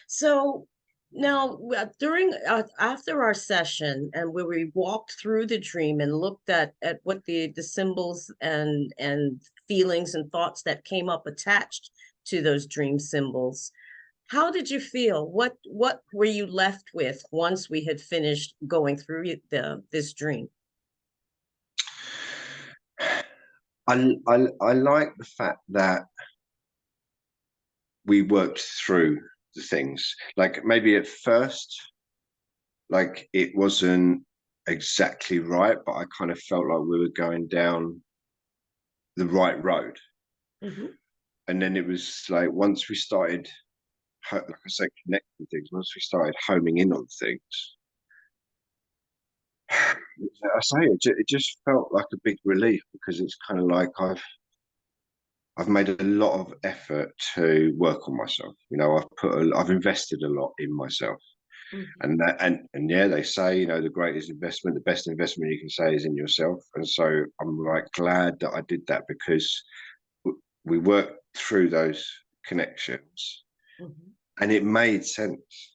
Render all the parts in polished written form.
So now, during after our session, and where we walked through the dream and looked at what the symbols and feelings and thoughts that came up attached to those dream symbols, how did you feel? What were you left with once we had finished going through the this dream? I like the fact that we worked through the things. Like maybe at first, like it wasn't exactly right, but I kind of felt like we were going down the right road. Hmm. And then it was like once we started, like I say, connecting things, once we started homing in on things, I say it just felt like a big relief because it's kind of like I've made a lot of effort to work on myself. I've invested a lot in myself, Hmm. and yeah, they say the greatest investment, the best investment you can say is in yourself. And so I'm like glad that I did that because we worked through those connections, Hmm. and it made sense.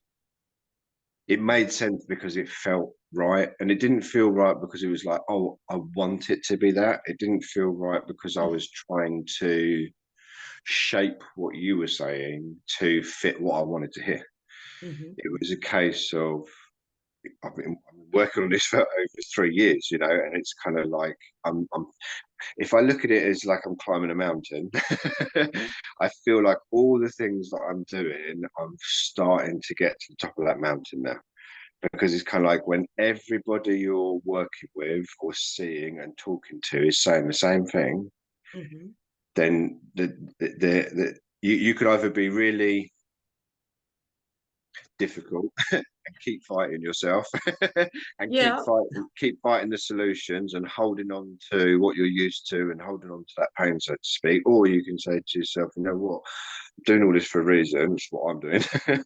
It made sense because it felt right, and it didn't feel right because it was like, oh, I want it to be that. It didn't feel right because I was trying to shape what you were saying to fit what I wanted to hear. Hmm. It was a case of I've been working on this for over 3 years, and it's kind of like I'm if I look at it as like I'm climbing a mountain, I feel like all the things that I'm doing, I'm starting to get to the top of that mountain now. Because it's kind of like when everybody you're working with or seeing and talking to is saying the same thing, Hmm. then you could either be really difficult and keep fighting yourself and Yeah. keep fighting the solutions and holding on to what you're used to and holding on to that pain, so to speak. Or you can say to yourself, you know what, I'm doing all this for a reason, which is what I'm doing. Hmm.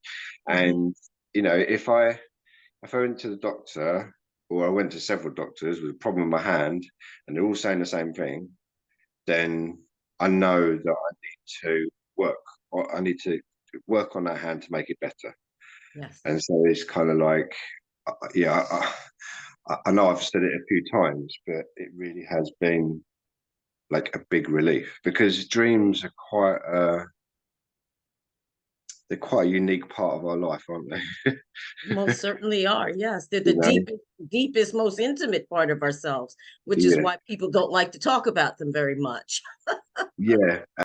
And if I went to the doctor, or I went to several doctors with a problem in my hand and they're all saying the same thing, then I know that work I need to work on that hand to make it better. Yes. And so it's kind of like, yeah, I know I've said it a few times, but it really has been like a big relief because dreams are they're quite a unique part of our life, aren't they? Most certainly are. Yes, they're the you know, deepest, most intimate part of ourselves, which is yeah, why people don't like to talk about them very much. yeah.